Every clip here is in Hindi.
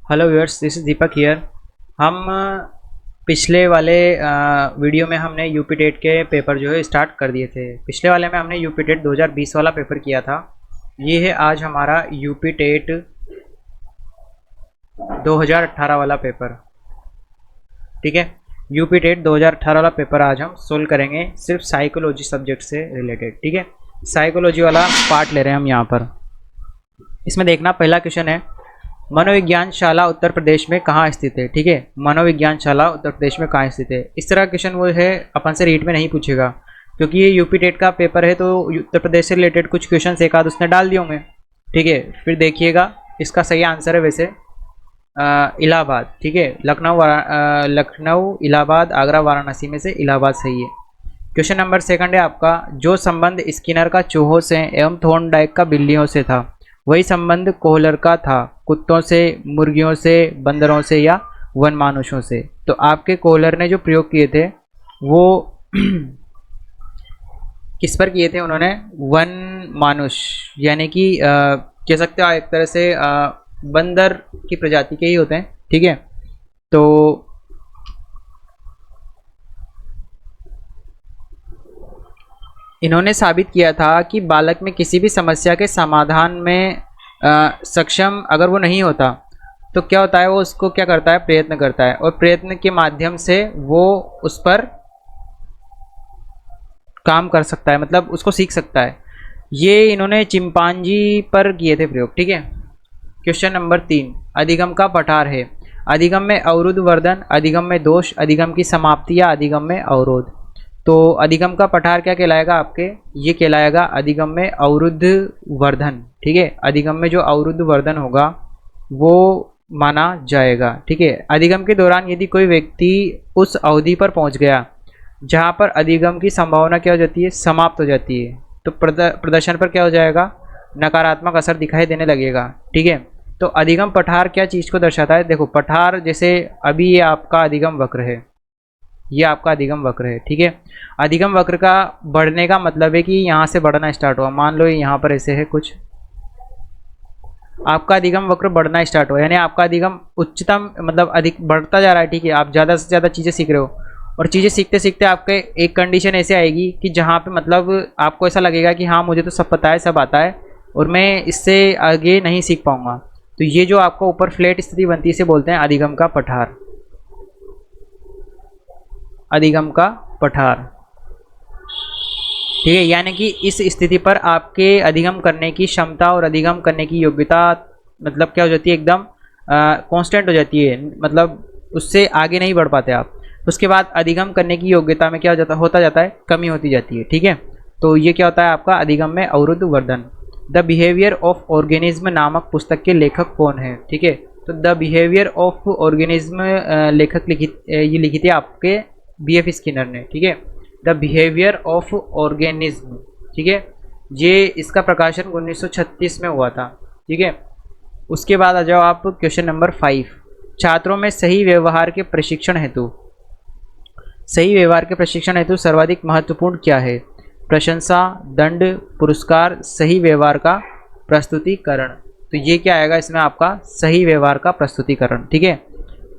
Hello viewers, this is Deepak here. हम पिछले वाले वीडियो में हमने यूपी टेट के पेपर जो है स्टार्ट कर दिए थे। पिछले वाले में हमने यूपी टेट 2020 वाला पेपर किया था। ये है आज हमारा यूपी टेट 2018 वाला पेपर। ठीक है, यूपी टेट 2018 वाला पेपर आज हम सोल्व करेंगे, सिर्फ साइकोलॉजी सब्जेक्ट से रिलेटेड। ठीक है, साइकोलॉजी वाला पार्ट ले रहे हैं हम यहाँ पर। इसमें देखना, पहला क्वेश्चन है, मनोविज्ञान शाला उत्तर प्रदेश में कहाँ स्थित है। ठीक है, मनोविज्ञान शाला उत्तर प्रदेश में कहाँ स्थित है। इस तरह का क्वेश्चन वो है अपन से रीट में नहीं पूछेगा, क्योंकि ये यूपी टेट का पेपर है, तो उत्तर प्रदेश से रिलेटेड कुछ क्वेश्चन एक आध उसने डाल दिए होंगे। ठीक है, फिर देखिएगा इसका सही आंसर है वैसे इलाहाबाद। ठीक है, लखनऊ, इलाहाबाद, आगरा, वाराणसी में से इलाहाबाद सही है। क्वेश्चन नंबर सेकंड है आपका, जो संबंध स्किनर का चूहों से एवं थॉर्नडाइक का बिल्लियों से था, वही संबंध कोहलर का था कुत्तों से, मुर्गियों से, बंदरों से या वन मानुषों से। तो आपके कोहलर ने जो प्रयोग किए थे वो किस पर किए थे उन्होंने? वन मानुष, यानी कि कह सकते हो एक तरह से बंदर की प्रजाति के ही होते हैं। ठीक है, तो इन्होंने साबित किया था कि बालक में किसी भी समस्या के समाधान में सक्षम अगर वो नहीं होता तो क्या होता है, वो उसको क्या करता है, प्रयत्न करता है, और प्रयत्न के माध्यम से वो उस पर काम कर सकता है, मतलब उसको सीख सकता है। ये इन्होंने चिंपांजी पर किए थे प्रयोग। ठीक है, क्वेश्चन नंबर 3, अधिगम का पठार है। अधिगम में अवरुद्ध वर्धन, अधिगम में दोष, अधिगम की समाप्ति या अधिगम में अवरोध। तो अधिगम का पठार क्या कहलाएगा आपके? ये कहलाएगा अधिगम में अवरुद्ध वर्धन। ठीक है, अधिगम में जो अवरुद्ध वर्धन होगा वो माना जाएगा। ठीक है, अधिगम के दौरान यदि कोई व्यक्ति उस अवधि पर पहुंच गया जहां पर अधिगम की संभावना क्या हो जाती है, समाप्त हो जाती है, तो प्रदर्शन पर क्या हो जाएगा, नकारात्मक असर दिखाई देने लगेगा। ठीक है, तो अधिगम पठार क्या चीज़ को दर्शाता है? देखो, पठार जैसे अभी ये आपका अधिगम वक्र है, ये आपका अधिगम वक्र है। ठीक है, अधिगम वक्र का बढ़ने का मतलब है कि यहाँ से बढ़ना स्टार्ट हुआ। मान लो यहाँ पर ऐसे है कुछ, आपका अधिगम वक्र बढ़ना स्टार्ट हुआ, यानी आपका अधिगम उच्चतम मतलब अधिक बढ़ता जा रहा है। ठीक है, आप ज़्यादा से ज़्यादा चीज़ें सीख रहे हो, और चीज़ें सीखते सीखते आपके एक कंडीशन ऐसे आएगी कि जहाँ पे मतलब आपको ऐसा लगेगा कि हाँ, मुझे तो सब पता है, सब आता है, और मैं इससे आगे नहीं सीख पाऊँगा। तो ये जो आपको ऊपर फ्लैट स्थिति बनती है, इसे बोलते हैं अधिगम का पठार। अधिगम का पठार। ठीक है, यानी कि इस स्थिति पर आपके अधिगम करने की क्षमता और अधिगम करने की योग्यता मतलब क्या हो जाती है, एकदम कांस्टेंट हो जाती है, मतलब उससे आगे नहीं बढ़ पाते आप। उसके बाद अधिगम करने की योग्यता में क्या होता जाता है, कमी होती जाती है। ठीक है, तो ये क्या होता है आपका अधिगम में अवरुद्ध Vardhan. The behaviour of organism नामक पुस्तक के लेखक कौन है? ठीक है, तो द बिहेवियर ऑफ ऑर्गेनिज्म लेखक ये लिखी थी आपके BF स्किनर ने। ठीक है, द बिहेवियर ऑफ ऑर्गेनिज्म। ठीक है, ये इसका प्रकाशन 1936 में हुआ था। ठीक है, उसके बाद आ जाओ आप क्वेश्चन नंबर 5, छात्रों में सही व्यवहार के प्रशिक्षण हेतु, सही व्यवहार के प्रशिक्षण हेतु सर्वाधिक महत्वपूर्ण क्या है? प्रशंसा, दंड, पुरस्कार, सही व्यवहार का प्रस्तुतिकरण। तो ये क्या आएगा इसमें आपका? सही व्यवहार का प्रस्तुतिकरण। ठीक है,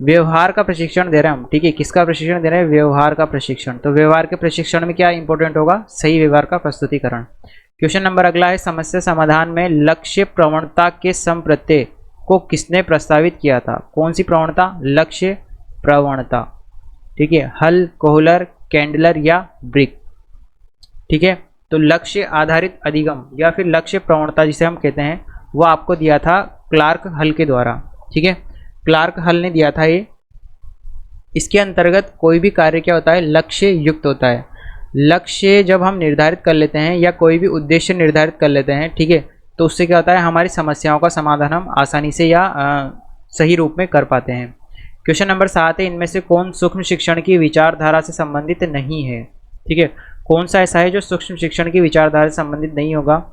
व्यवहार का प्रशिक्षण दे रहे हैं हम। ठीक है, किसका प्रशिक्षण दे रहे हैं? व्यवहार का प्रशिक्षण। तो व्यवहार के प्रशिक्षण में क्या इंपॉर्टेंट होगा? सही व्यवहार का प्रस्तुतिकरण। क्वेश्चन नंबर अगला है, समस्या समाधान में लक्ष्य प्रवणता के संप्रत्यय को किसने प्रस्तावित किया था? कौन सी प्रवणता? लक्ष्य प्रवणता। ठीक है, हल, कोहलर, कैंडलर या ब्रिक। ठीक है, तो लक्ष्य आधारित अधिगम या फिर लक्ष्य प्रवणता जिसे हम कहते हैं, वो आपको दिया था क्लार्क हल के द्वारा। ठीक है, क्लार्क हल ने दिया था ये। इसके अंतर्गत कोई भी कार्य क्या होता है? लक्ष्य युक्त होता है। लक्ष्य जब हम निर्धारित कर लेते हैं या कोई भी उद्देश्य निर्धारित कर लेते हैं, ठीक है, तो उससे क्या होता है, हमारी समस्याओं का समाधान हम आसानी से या सही रूप में कर पाते हैं। क्वेश्चन नंबर 7 है, इनमें से कौन सूक्ष्म शिक्षण की विचारधारा से संबंधित नहीं है? ठीक है, कौन सा ऐसा है जो सूक्ष्म शिक्षण की विचारधारा से संबंधित नहीं होगा?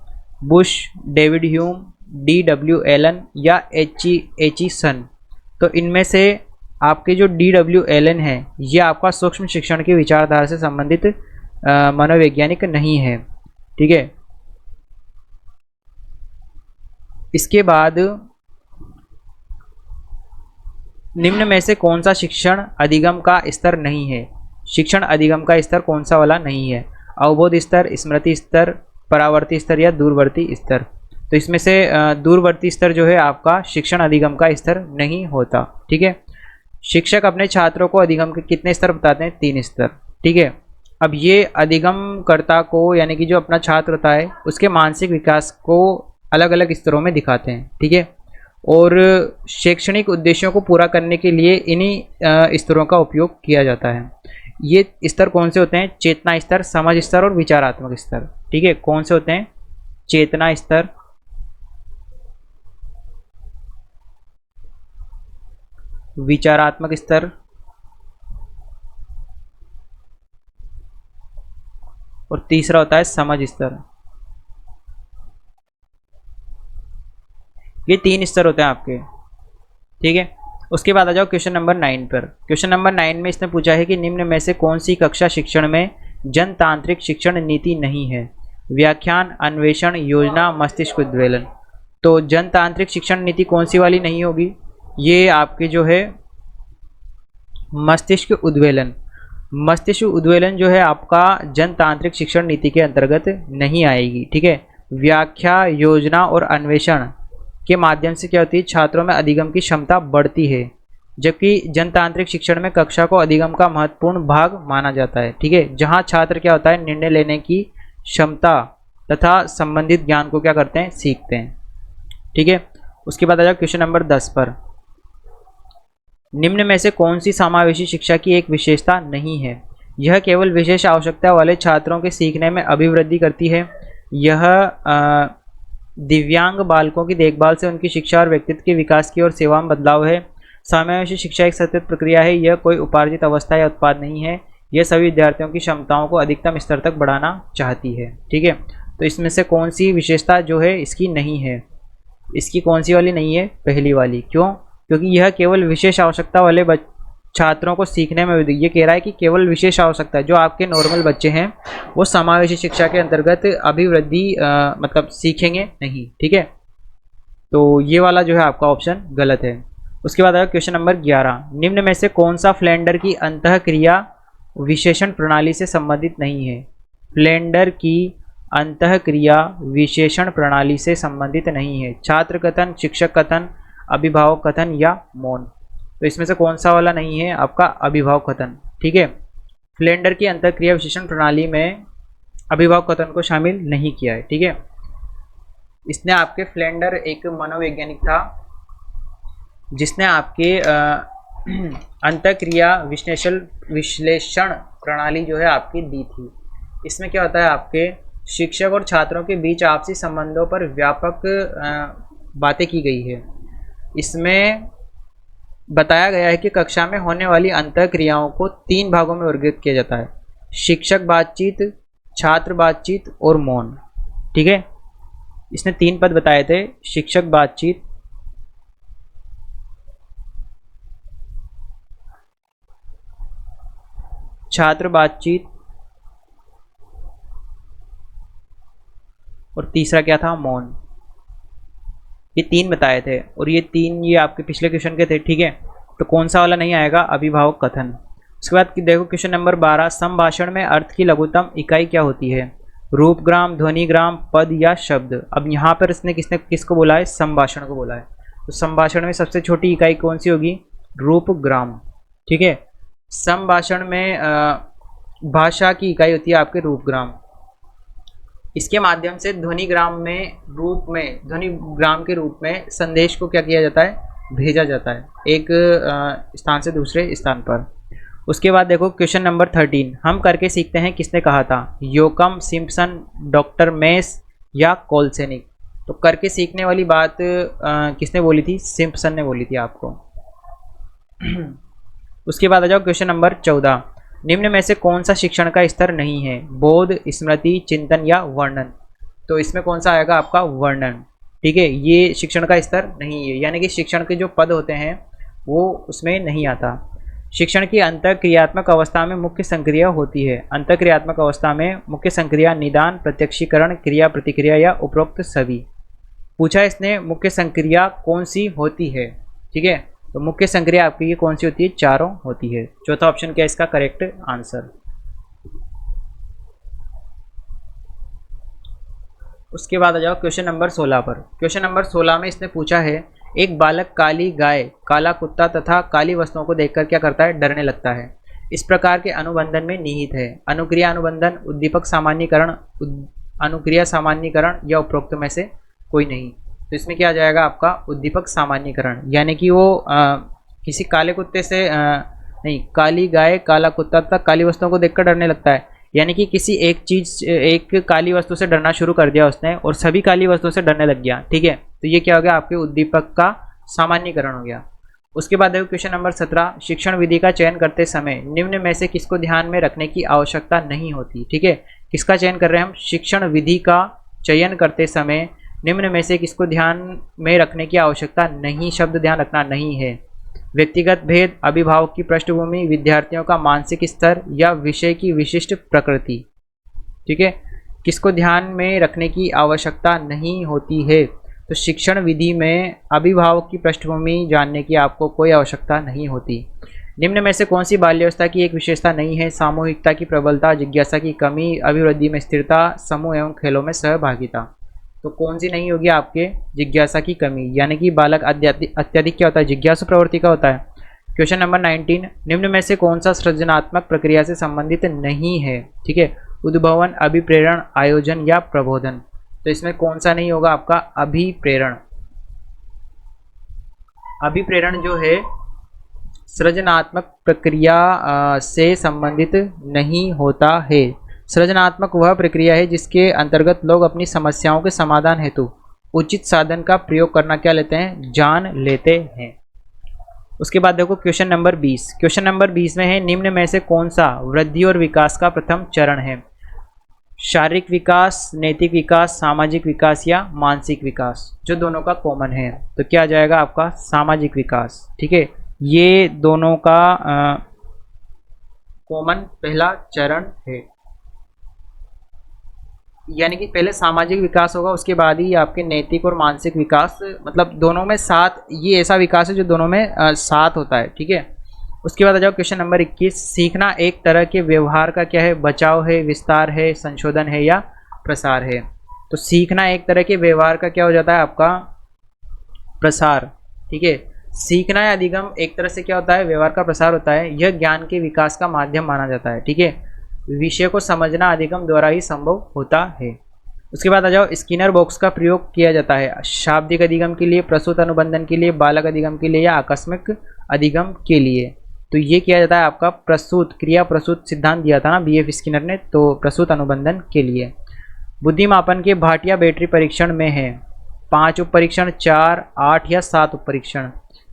Bush, David Hume, D.W. Elon या H.E. सन। तो इनमें से आपके जो D.W. एलन है, ये आपका सूक्ष्म शिक्षण की विचारधारा से संबंधित मनोवैज्ञानिक नहीं है। ठीक है, इसके बाद निम्न में से कौन सा शिक्षण अधिगम का स्तर नहीं है? शिक्षण अधिगम का स्तर कौन सा वाला नहीं है? अवबोध स्तर, स्मृति स्तर, परावर्ती स्तर या दूरवर्ती स्तर। तो इसमें से दूरवर्ती स्तर जो है आपका शिक्षण अधिगम का स्तर नहीं होता। ठीक है, शिक्षक अपने छात्रों को अधिगम के कितने स्तर बताते हैं? 3 स्तर। ठीक है, अब ये अधिगमकर्ता को यानी कि जो अपना छात्र होता है उसके मानसिक विकास को अलग अलग स्तरों में दिखाते हैं। ठीक है, और शैक्षणिक उद्देश्यों को पूरा करने के लिए इन्हीं स्तरों का उपयोग किया जाता है। ये स्तर कौन से होते हैं? चेतना स्तर, समझ स्तर और विचारात्मक स्तर। ठीक है, कौन से होते हैं? चेतना स्तर, विचारात्मक स्तर और तीसरा होता है समझ स्तर। ये 3 स्तर होते हैं आपके। ठीक है, उसके बाद आ जाओ क्वेश्चन नंबर 9 पर। क्वेश्चन नंबर 9 में इसने पूछा है कि निम्न में से कौन सी कक्षा शिक्षण में जनतांत्रिक शिक्षण नीति नहीं है? व्याख्यान, अन्वेषण, योजना, मस्तिष्क उद्वेलन। तो जनतांत्रिक शिक्षण नीति कौन सी वाली नहीं होगी? ये आपके जो है मस्तिष्क उद्वेलन। मस्तिष्क उद्वेलन जो है आपका जनतांत्रिक शिक्षण नीति के अंतर्गत नहीं आएगी। ठीक है, व्याख्या, योजना और अन्वेषण के माध्यम से क्या होती है? छात्रों में अधिगम की क्षमता बढ़ती है, जबकि जनतांत्रिक शिक्षण में कक्षा को अधिगम का महत्वपूर्ण भाग माना जाता है। ठीक है, जहां छात्र क्या होता है? निर्णय लेने की क्षमता तथा संबंधित ज्ञान को क्या करते हैं? सीखते हैं। ठीक है, उसके बाद आ जाओ क्वेश्चन नंबर 10 पर। निम्न में से कौन सी समावेशी शिक्षा की एक विशेषता नहीं है? यह केवल विशेष आवश्यकता वाले छात्रों के सीखने में अभिवृद्धि करती है। यह दिव्यांग बालकों की देखभाल से उनकी शिक्षा और व्यक्तित्व के विकास की ओर सेवा में बदलाव है। समावेशी शिक्षा एक सतत प्रक्रिया है, यह कोई उपार्जित अवस्था या उत्पाद नहीं है। यह सभी विद्यार्थियों की क्षमताओं को अधिकतम स्तर तक बढ़ाना चाहती है। ठीक है, तो इसमें से कौन सी विशेषता जो है इसकी नहीं है? इसकी कौन सी वाली नहीं है? पहली वाली। क्यों? क्योंकि यह केवल विशेष आवश्यकता वाले छात्रों को सीखने में, ये कह रहा है कि केवल विशेष आवश्यकता, जो आपके नॉर्मल बच्चे हैं वो समावेशी शिक्षा के अंतर्गत अभिवृद्धि मतलब सीखेंगे नहीं। ठीक है, तो ये वाला जो है आपका ऑप्शन गलत है। उसके बाद आया क्वेश्चन नंबर 11। निम्न में से कौन सा फ्लेंडर की अंतःक्रिया विशेषण प्रणाली से संबंधित नहीं है? फ्लेंडर की अंतःक्रिया विशेषण प्रणाली से संबंधित नहीं है। छात्र कथन, शिक्षक कथन, अभिभावक कथन या मौन। तो इसमें से कौन सा वाला नहीं है? आपका अभिभावक कथन। ठीक है, फ्लेंडर की अंतःक्रिया विशेषण प्रणाली में अभिभावक कथन को शामिल नहीं किया है। ठीक है, इसने आपके फ्लेंडर एक मनोवैज्ञानिक था जिसने आपके अंतःक्रिया विश्लेषण प्रणाली जो है आपकी दी थी। इसमें क्या होता है? आपके शिक्षक और छात्रों के बीच आपसी संबंधों पर व्यापक बातें की गई है। इसमें बताया गया है कि कक्षा में होने वाली अंतःक्रियाओं को 3 भागों में वर्गीकृत किया जाता है: शिक्षक बातचीत, छात्र बातचीत और मौन। ठीक है, इसने 3 पद बताए थे: शिक्षक बातचीत, छात्र बातचीत और तीसरा क्या था? मौन। ये 3 बताए थे और ये 3 ये आपके पिछले क्वेश्चन के थे। ठीक है, तो कौन सा वाला नहीं आएगा? अभिभावक कथन। उसके बाद देखो क्वेश्चन नंबर 12। संभाषण में अर्थ की लघुत्तम इकाई क्या होती है? रूपग्राम, ध्वनिग्राम, पद या शब्द। अब यहाँ पर इसने किसको बोला है? संभाषण को बोला है। तो संभाषण में सबसे छोटी इकाई कौन सी होगी? रूपग्राम। ठीक है, संभाषण में भाषा की इकाई होती है आपके रूपग्राम। इसके माध्यम से ध्वनिग्राम के रूप में संदेश को क्या किया जाता है? भेजा जाता है एक स्थान से दूसरे स्थान पर। उसके बाद देखो क्वेश्चन नंबर 13। हम करके सीखते हैं किसने कहा था? योकम, सिम्पसन, डॉक्टर मेस या कोलसेनिक। तो करके सीखने वाली बात किसने बोली थी? सिम्पसन ने बोली थी आपको। उसके बाद आ जाओ क्वेश्चन नंबर 14। निम्न में से कौन सा शिक्षण का स्तर नहीं है? बोध, स्मृति, चिंतन या वर्णन। तो इसमें कौन सा आएगा? आपका वर्णन। ठीक है, ये शिक्षण का स्तर नहीं है, यानी कि शिक्षण के जो पद होते हैं वो उसमें नहीं आता। शिक्षण की अंतःक्रियात्मक अवस्था में मुख्य संक्रिया होती है। अंतःक्रियात्मक अवस्था में मुख्य संक्रिया निदान, प्रत्यक्षीकरण, क्रिया प्रतिक्रिया या उपरोक्त सभी। पूछा इसने मुख्य संक्रिया कौन सी होती है? ठीक है, तो मुख्य संक्रिया आपकी ये कौन सी होती है? चारों होती है। चौथा ऑप्शन क्या है इसका करेक्ट आंसर। उसके बाद आ जाओ क्वेश्चन नंबर 16 पर। क्वेश्चन नंबर 16 में इसने पूछा है, एक बालक काली गाय, काला कुत्ता तथा काली वस्तुओं को देखकर क्या करता है? डरने लगता है। इस प्रकार के अनुबंधन में निहित है अनुक्रिया अनुबंधन, उद्दीपक सामान्यीकरण, अनुक्रिया सामान्यीकरण या उपरोक्त में से कोई नहीं। तो इसमें क्या आ जाएगा आपका? उद्दीपक सामान्यीकरण, यानी कि वो किसी काले कुत्ते से नहीं, काली गाय, काला कुत्ता तथा काली वस्तुओं को देखकर डरने लगता है, यानी कि किसी एक काली वस्तु से डरना शुरू कर दिया उसने और सभी काली वस्तुओं से डरने लग गया। ठीक है, तो ये क्या हो गया? आपके उद्दीपक का सामान्यीकरण हो गया। उसके बाद देखो क्वेश्चन नंबर 17, शिक्षण विधि का चयन करते समय निम्न में से किसको ध्यान में रखने की आवश्यकता नहीं होती? ठीक है, किसका चयन कर रहे हैं हम? शिक्षण विधि का चयन करते समय निम्न में से किसको ध्यान में रखने की आवश्यकता नहीं, शब्द ध्यान रखना नहीं है। व्यक्तिगत भेद, अभिभावक की पृष्ठभूमि, विद्यार्थियों का मानसिक स्तर या विषय की विशिष्ट प्रकृति। ठीक है, किसको ध्यान में रखने की आवश्यकता नहीं होती है? तो शिक्षण विधि में अभिभावक की पृष्ठभूमि जानने की आपको कोई आवश्यकता नहीं होती। निम्न में से कौन सी बाल्यावस्था की एक विशेषता नहीं है? सामूहिकता की प्रबलता, जिज्ञासा की कमी, अभिवृद्धि में स्थिरता, समूह एवं खेलों में सहभागिता। तो कौन सी नहीं होगी आपके? जिज्ञासा की कमी, यानी कि बालक अत्यधिक क्या होता है? जिज्ञासु प्रवृत्ति का होता है। क्वेश्चन नंबर 19, निम्न में से कौन सा सृजनात्मक प्रक्रिया से संबंधित नहीं है? ठीक है, उद्भवन, अभिप्रेरण, आयोजन या प्रबोधन। तो इसमें कौन सा नहीं होगा आपका? अभिप्रेरण। अभिप्रेरण जो है सृजनात्मक प्रक्रिया से संबंधित नहीं होता है। सृजनात्मक वह प्रक्रिया है जिसके अंतर्गत लोग अपनी समस्याओं के समाधान हेतु उचित साधन का प्रयोग करना क्या लेते हैं? जान लेते हैं। उसके बाद देखो क्वेश्चन नंबर 20। क्वेश्चन नंबर 20 में है, निम्न में से कौन सा वृद्धि और विकास का प्रथम चरण है? शारीरिक विकास, नैतिक विकास, सामाजिक विकास या मानसिक विकास, जो दोनों का कॉमन है। तो क्या आ जाएगा आपका? सामाजिक विकास। ठीक है, ये दोनों का कॉमन पहला चरण है, यानी कि पहले सामाजिक विकास होगा, उसके बाद ही आपके नैतिक और मानसिक विकास, मतलब दोनों में साथ, ये ऐसा विकास है जो दोनों में साथ होता है। ठीक है, उसके बाद आ जाओ क्वेश्चन नंबर 21। सीखना एक तरह के व्यवहार का क्या है? बचाव है, विस्तार है, संशोधन है या प्रसार है। तो सीखना एक तरह के व्यवहार का क्या हो जाता है आपका? प्रसार। ठीक है, सीखना या अधिगम एक तरह से क्या होता है? व्यवहार का प्रसार होता है। यह ज्ञान के विकास का माध्यम माना जाता है। ठीक है, विषय को समझना अधिगम द्वारा ही संभव होता है। उसके बाद आ जाओ, स्किनर बॉक्स का प्रयोग किया जाता है शाब्दिक अधिगम के लिए, प्रसूत अनुबंधन के लिए, बालक अधिगम के लिए या आकस्मिक अधिगम के लिए। तो ये किया जाता है आपका प्रसूत, क्रिया प्रसूत सिद्धांत दिया था ना BF स्किनर ने, तो प्रसूत अनुबंधन के लिए। बुद्धिमापन के भाटिया बैटरी परीक्षण में है 5 उप परीक्षण, 4, 8 या 7 उप परीक्षण।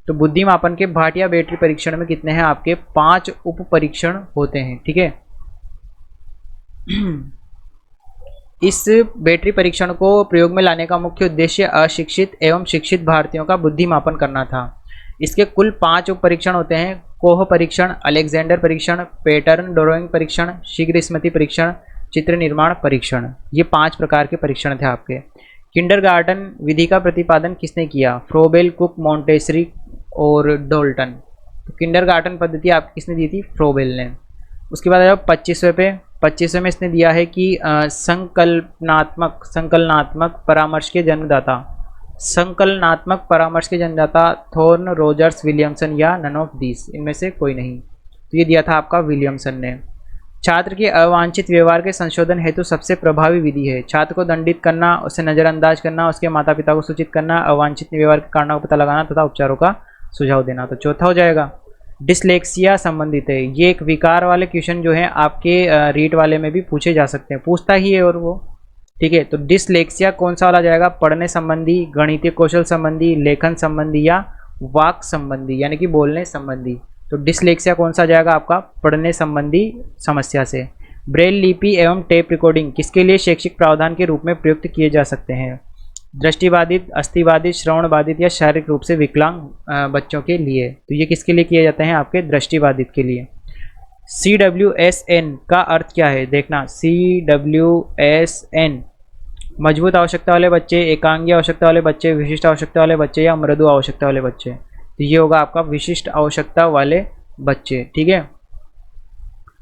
तो बुद्धिमापन के भाटिया बैटरी परीक्षण में कितने हैं आपके? 5 उप परीक्षण होते हैं। ठीक है, इस बैटरी परीक्षण को प्रयोग में लाने का मुख्य उद्देश्य अशिक्षित एवं शिक्षित भारतीयों का बुद्धिमापन करना था। इसके कुल 5 उप परीक्षण होते हैं: कोह परीक्षण, अलेक्जेंडर परीक्षण, पैटर्न ड्राइंग परीक्षण, शीघ्र स्मृति परीक्षण, चित्र निर्माण परीक्षण। ये 5 प्रकार के परीक्षण थे आपके। किंडरगार्टन विधि का प्रतिपादन किसने किया? फ्रोबेल, कुक, मॉन्टेसरी और डोल्टन। तो किंडरगार्टन पद्धति आपकी किसने दी थी? फ्रोबेल ने। उसके बाद 25वें पे, 25वें में इसने दिया है कि संकलनात्मक परामर्श के जन्मदाता, संकलनात्मक परामर्श के जन्मदाता थॉर्न, रोजर्स, विलियमसन या नन ऑफ दिस, इनमें से कोई नहीं। तो ये दिया था आपका विलियमसन ने। छात्र के अवांछित व्यवहार के संशोधन हेतु सबसे प्रभावी विधि है छात्र को दंडित करना, उसे नज़रअंदाज करना, उसके माता पिता को सूचित करना, अवांछित व्यवहार के कारणों का पता लगाना तथा उपचारों का सुझाव देना। तो चौथा हो जाएगा। डिसलेक्सिया संबंधित है, ये एक विकार वाले क्वेश्चन जो है आपके रीट वाले में भी पूछे जा सकते हैं, पूछता ही है और वो। ठीक है, तो डिसलेक्सिया कौन सा वाला जाएगा? पढ़ने संबंधी, गणितीय कौशल संबंधी, लेखन संबंधी या वाक संबंधी, यानी कि बोलने संबंधी। तो डिसलेक्सिया कौन सा जाएगा आपका? पढ़ने संबंधी समस्या से। ब्रेल लिपि एवं टेप रिकॉर्डिंग किसके लिए शैक्षिक प्रावधान के रूप में प्रयुक्त किए जा सकते हैं? दृष्टिबाधित, अस्थिबाधित, श्रवण बाधित या शारीरिक रूप से विकलांग बच्चों के लिए। तो ये किसके लिए किए जाते हैं? आपके दृष्टिबाधित के लिए। CWSN का अर्थ क्या है? देखना, CWSN मजबूत आवश्यकता वाले बच्चे, एकांगी आवश्यकता वाले बच्चे, विशिष्ट आवश्यकता वाले बच्चे या मृदु आवश्यकता वाले बच्चे। तो ये होगा आपका विशिष्ट आवश्यकता वाले बच्चे। ठीक है,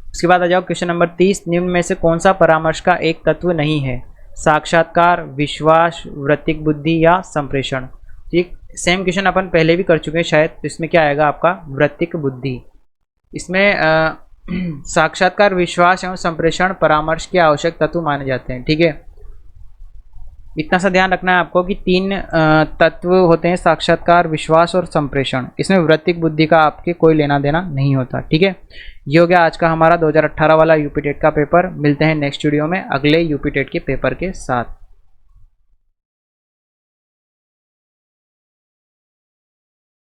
उसके बाद आ जाओ क्वेश्चन नंबर 30। निम्न में से कौन सा परामर्श का एक तत्व नहीं है? साक्षात्कार, विश्वास, वृत्तिक बुद्धि या संप्रेषण। ठीक, सेम क्वेश्चन अपन पहले भी कर चुके हैं शायद। तो इसमें क्या आएगा आपका? वृत्तिक बुद्धि। इसमें साक्षात्कार, विश्वास एवं संप्रेषण परामर्श के आवश्यक तत्व माने जाते हैं। ठीक है, इतना सा ध्यान रखना है आपको कि 3 तत्व होते हैं, साक्षात्कार, विश्वास और संप्रेषण। इसमें वृत्तिक बुद्धि का आपके कोई लेना देना नहीं होता। ठीक है, ये हो गया आज का हमारा 2018 वाला यूपी टेट का पेपर। मिलते हैं नेक्स्ट वीडियो में अगले यूपी टेट के पेपर के साथ।